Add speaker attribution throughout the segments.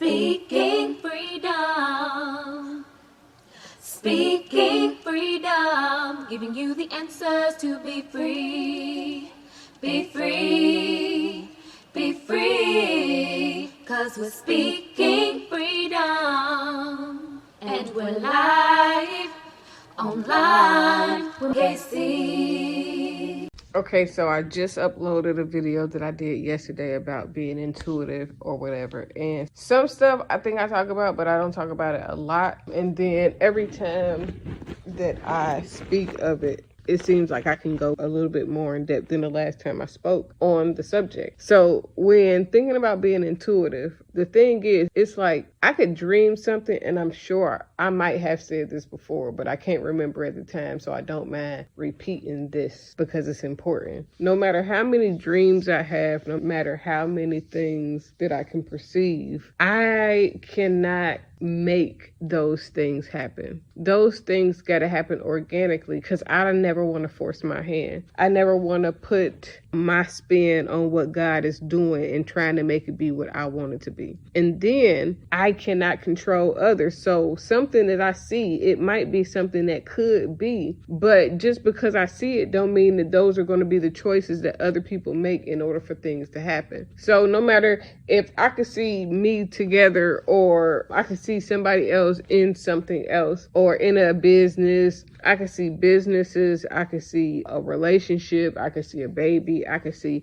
Speaker 1: Speaking freedom. Speaking freedom. Giving you the answers to be free. Be free. Be free. 'Cause we're speaking freedom. And we're live online with Kaci.
Speaker 2: Okay, so I just uploaded a video that I did yesterday about being intuitive or whatever. And some stuff I think I talk about, but I don't talk about it a lot. And then every time that I speak of it, it seems like I can go a little bit more in depth than the last time I spoke on the subject. So when thinking about being intuitive, the thing is, it's like I could dream something, and I'm sure I might have said this before, but I can't remember at the time, so I don't mind repeating this because it's important. No matter how many dreams I have, no matter how many things that I can perceive, I cannot make those things happen. Those things got to happen organically because I never want to force my hand. I never want to put my spin on what God is doing and trying to make it be what I want it to be. And then I cannot control others. So something that I see, it might be something that could be, but just because I see it don't mean that those are going to be the choices that other people make in order for things to happen. So no matter if I could see me together, or I could see somebody else in something else, or in a business, I can see businesses, I can see a relationship, I can see a baby, I can see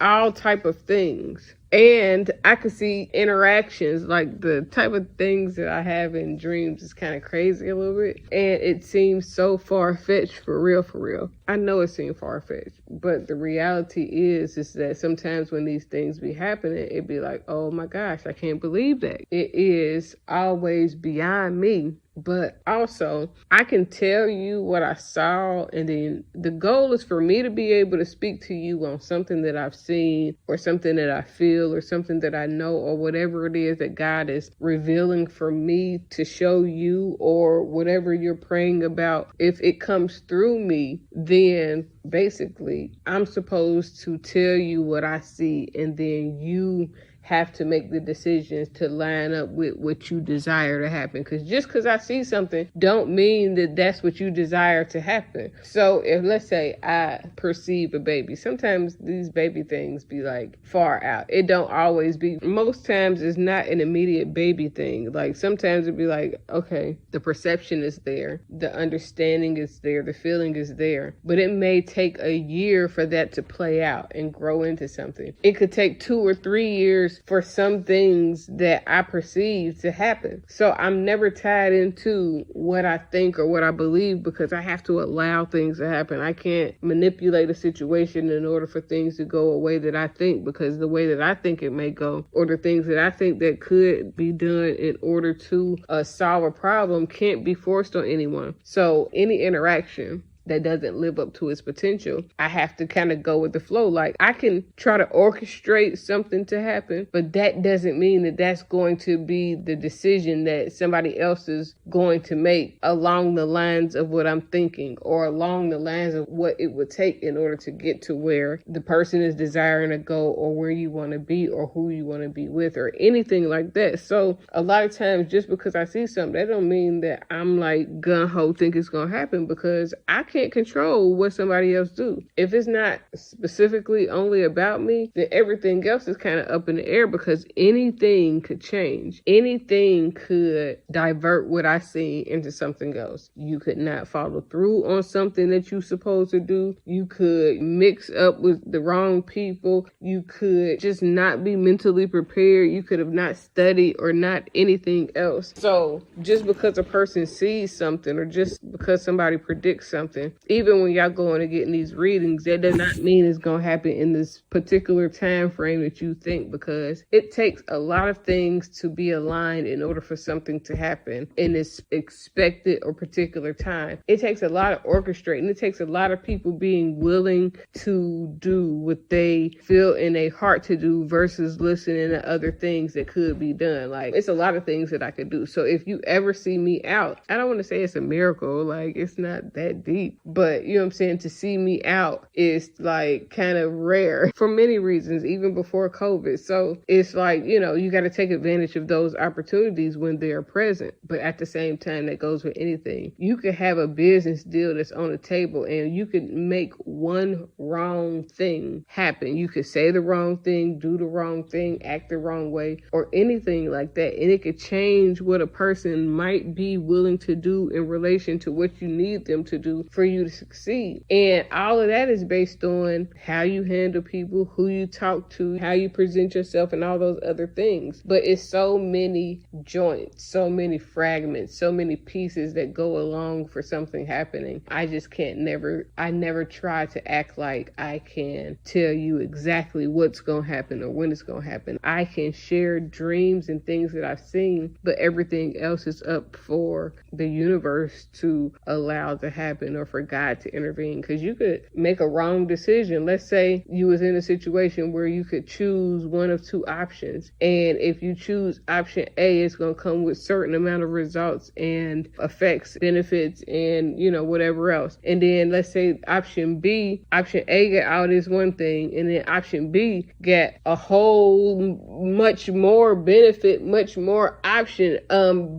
Speaker 2: all type of things. And I could see interactions, like the type of things that I have in dreams is kind of crazy a little bit. And it seems so far-fetched for real. I know it seems far-fetched, but the reality is that sometimes when these things be happening, it be like, oh my gosh, I can't believe that. It is always beyond me. But also, I can tell you what I saw, and then the goal is for me to be able to speak to you on something that I've seen, or something that I feel, or something that I know, or whatever it is that God is revealing for me to show you, or whatever you're praying about. If it comes through me, then basically I'm supposed to tell you what I see, and then you have to make the decisions to line up with what you desire to happen. Because just because I see something don't mean that that's what you desire to happen. So if, let's say, I perceive a baby, sometimes these baby things be like far out. It don't always be. Most times it's not an immediate baby thing. Like sometimes it'd be like, okay, the perception is there, the understanding is there, the feeling is there, but it may take a year for that to play out and grow into something. It could take 2 or 3 years for some things that I perceive to happen. So I'm never tied into what I think or what I believe, because I have to allow things to happen. I can't manipulate a situation in order for things to go a way that I think, because the way that I think it may go, or the things that I think that could be done in order to solve a problem, can't be forced on anyone. So any interaction that doesn't live up to its potential, I have to kind of go with the flow. Like I can try to orchestrate something to happen, but that doesn't mean that that's going to be the decision that somebody else is going to make along the lines of what I'm thinking, or along the lines of what it would take in order to get to where the person is desiring to go, or where you want to be, or who you want to be with, or anything like that. So a lot of times, just because I see something, that don't mean that I'm like gung-ho think it's going to happen, because I can't control what somebody else do. If it's not specifically only about me, then everything else is kind of up in the air, because anything could change. Anything could divert what I see into something else. You could not follow through on something that you're supposed to do. You could mix up with the wrong people. You could just not be mentally prepared. You could have not studied, or not anything else. So just because a person sees something, or just because somebody predicts something, even when y'all going to get in these readings, that does not mean it's going to happen in this particular time frame that you think, because it takes a lot of things to be aligned in order for something to happen in this expected or particular time. It takes a lot of orchestrating. It takes a lot of people being willing to do what they feel in their heart to do, versus listening to other things that could be done. Like, it's a lot of things that I could do. So if you ever see me out, I don't want to say it's a miracle. Like, it's not that deep. but you know what I'm saying, to see me out is like kind of rare for many reasons, even before COVID. So it's like, you know, you got to take advantage of those opportunities when they're present. But at the same time, that goes with anything. You could have a business deal that's on the table and you could make one wrong thing happen. You could say the wrong thing, do the wrong thing, act the wrong way, or anything like that. And it could change what a person might be willing to do in relation to what you need them to do for you to succeed. And all of that is based on how you handle people, who you talk to, how you present yourself, and all those other things. But it's so many joints, so many fragments, so many pieces that go along for something happening. I just I never try to act like I can tell you exactly what's going to happen or when it's going to happen. I can share dreams and things that I've seen, but everything else is up for the universe to allow to happen or for God to intervene. Because you could make a wrong decision. Let's say you was in a situation where you could choose one of two options, and if you choose option A, it's going to come with certain amount of results and effects, benefits, and you know, whatever else. And then let's say option A got all this one thing, and then option B got a whole much more benefit, much more option,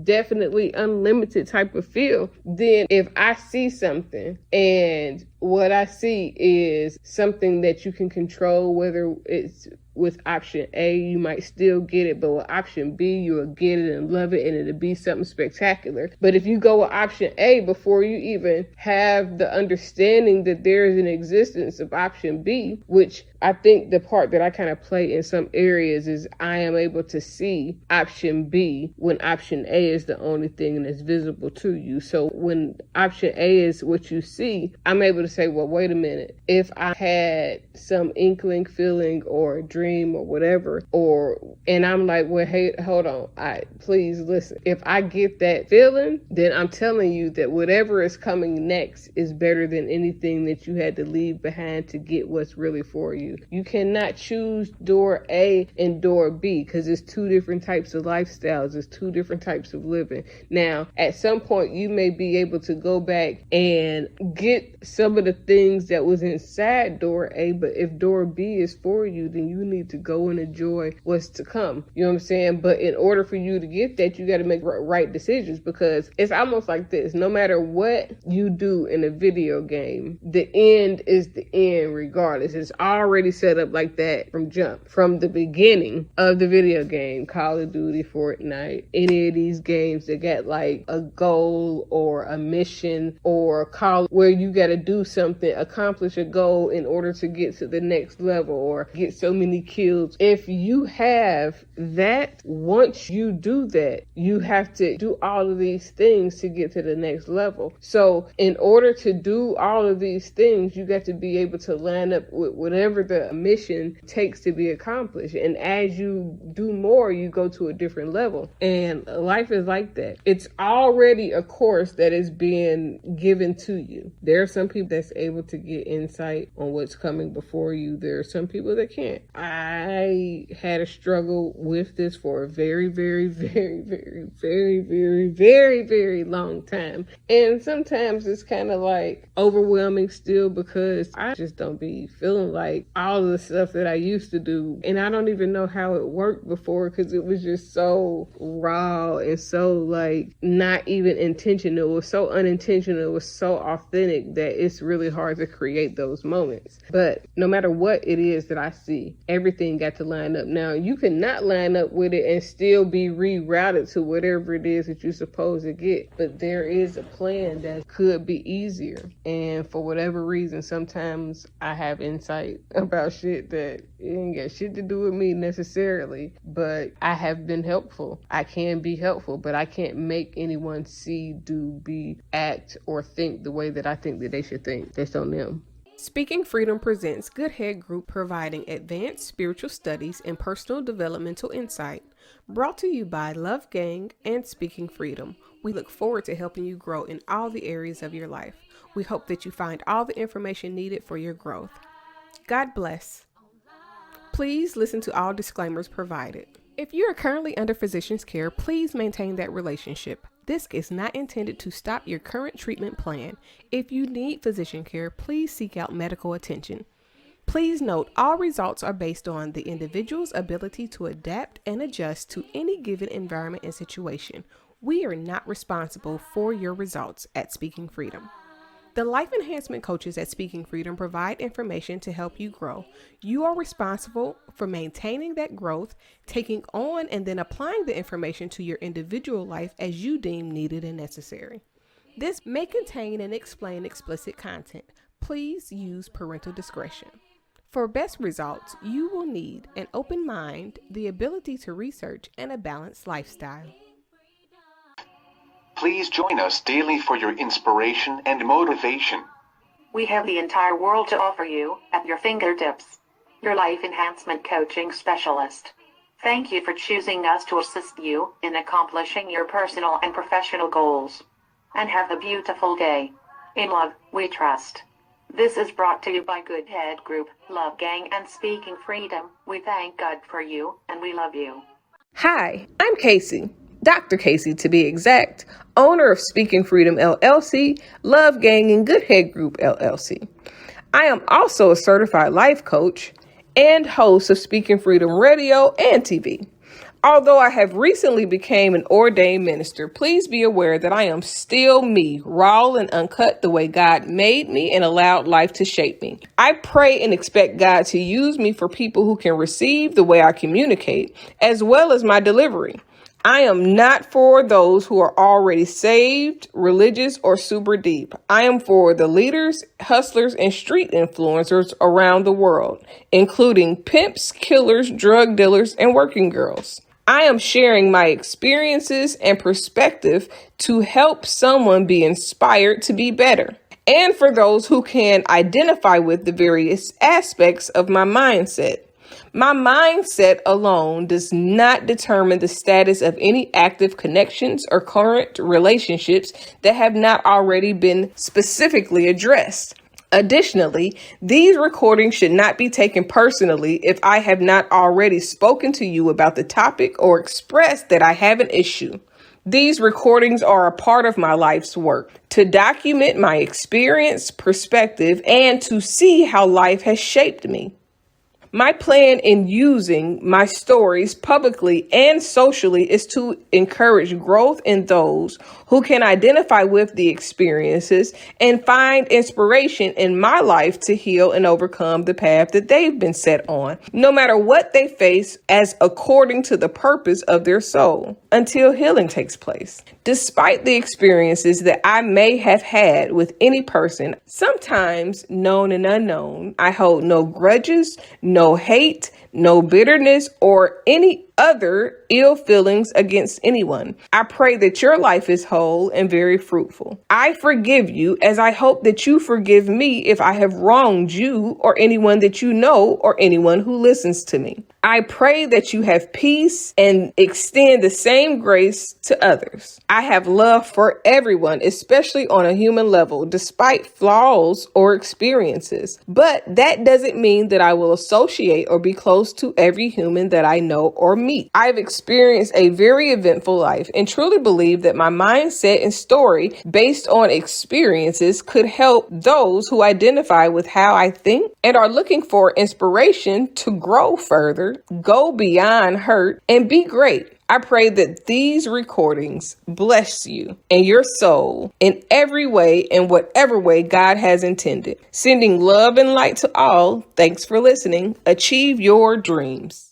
Speaker 2: definitely unlimited type of feel. Then if I see something and what I see is something that you can control, whether it's with option A, you might still get it, but with option B, you'll get it and love it, and it'll be something spectacular. But if you go with option A before you even have the understanding that there is an existence of option B, which I think the part that I kind of play in some areas is I am able to see option B when option A is the only thing that's visible to you. So when option A is what you see, I'm able to say, well, wait a minute. If I had some inkling, feeling, or dream or whatever, and I'm like, well, hey, hold on. Please listen. If I get that feeling, then I'm telling you that whatever is coming next is better than anything that you had to leave behind to get what's really for you. You cannot choose door A and door B because it's two different types of lifestyles. It's two different types of living. Now, at some point, you may be able to go back and get some of the things that was inside door A, but if door B is for you, then you need to go and enjoy what's to come. You know what I'm saying? But in order for you to get that, you got to make right decisions, because it's almost like this. No matter what you do in a video game, the end is the end regardless. It's already set up like that from the beginning of the video game. Call of Duty, Fortnite, any of these games that got like a goal or a mission or call where you got to do something, accomplish a goal in order to get to the next level or get so many kills. If you have that, once you do that, you have to do all of these things to get to the next level. So in order to do all of these things, you got to be able to line up with whatever the mission takes to be accomplished. And as you do more, you go to a different level. And life is like that. It's already a course that is being given to you. There are some people that's able to get insight on what's coming before you. There are some people that can't. I had a struggle with this for a very, very, very, very, very, very, very, very long time. And sometimes it's kind of like overwhelming still, because I just don't be feeling like all of the stuff that I used to do. And I don't even know how it worked before, because it was just so raw and so like not even intentional. It was so unintentional. It was so authentic that it's really hard to create those moments. But no matter what it is that I see, everything got to line up. Now, you cannot line up with it and still be rerouted to whatever it is that you're supposed to get. But there is a plan that could be easier. And for whatever reason, sometimes I have insight about shit that it ain't got shit to do with me necessarily, but I have been helpful. I can be helpful, but I can't make anyone see, do, be, act, or think the way that I think that they should think. That's on them. Speaking Freedom presents Good Head Group, providing advanced spiritual studies and personal developmental insight. Brought to you by Love Gang and Speaking Freedom. We look forward to helping you grow in all the areas of your life. We hope that you find all the information needed for your growth. God bless. Please listen to all disclaimers provided. If you are currently under physician's care, please maintain that relationship. This is not intended to stop your current treatment plan. If you need physician care, please seek out medical attention. Please note, all results are based on the individual's ability to adapt and adjust to any given environment and situation. We are not responsible for your results at Speaking Freedom. The life enhancement coaches at Speaking Freedom provide information to help you grow. You are responsible for maintaining that growth, taking on and then applying the information to your individual life as you deem needed and necessary. This may contain and explain explicit content. Please use parental discretion. For best results, you will need an open mind, the ability to research, and a balanced lifestyle.
Speaker 3: Please join us daily for your inspiration and motivation.
Speaker 4: We have the entire world to offer you at your fingertips. Your life enhancement coaching specialist. Thank you for choosing us to assist you in accomplishing your personal and professional goals. And have a beautiful day. In love, we trust. This is brought to you by Good Head Group, Love Gang, and Speaking Freedom. We thank God for you, and we love you.
Speaker 2: Hi, I'm Kaci, Dr. Kaci to be exact, owner of Speaking Freedom LLC, Love Gang, and Good Head Group LLC. I am also a certified life coach and host of Speaking Freedom Radio and TV. Although I have recently become an ordained minister, please be aware that I am still me, raw and uncut the way God made me and allowed life to shape me. I pray and expect God to use me for people who can receive the way I communicate, as well as my delivery. I am not for those who are already saved, religious, or super deep. I am for the leaders, hustlers, and street influencers around the world, including pimps, killers, drug dealers, and working girls. I am sharing my experiences and perspective to help someone be inspired to be better. And for those who can identify with the various aspects of my mindset. My mindset alone does not determine the status of any active connections or current relationships that have not already been specifically addressed. Additionally, these recordings should not be taken personally if I have not already spoken to you about the topic or expressed that I have an issue. These recordings are a part of my life's work to document my experience, perspective, and to see how life has shaped me. My plan in using my stories publicly and socially is to encourage growth in those who can identify with the experiences and find inspiration in my life to heal and overcome the path that they've been set on, no matter what they face, as according to the purpose of their soul, until healing takes place. Despite the experiences that I may have had with any person, sometimes known and unknown, I hold no grudges, no hate, no bitterness, or any other ill feelings against anyone. I pray that your life is whole and very fruitful. I forgive you as I hope that you forgive me if I have wronged you or anyone that you know or anyone who listens to me. I pray that you have peace and extend the same grace to others. I have love for everyone, especially on a human level, despite flaws or experiences. But that doesn't mean that I will associate or be close to every human that I know or meet. I've experienced a very eventful life and truly believe that my mindset and story based on experiences could help those who identify with how I think and are looking for inspiration to grow further, go beyond hurt, and be great. I pray that these recordings bless you and your soul in every way and whatever way God has intended. Sending love and light to all. Thanks for listening. Achieve your dreams.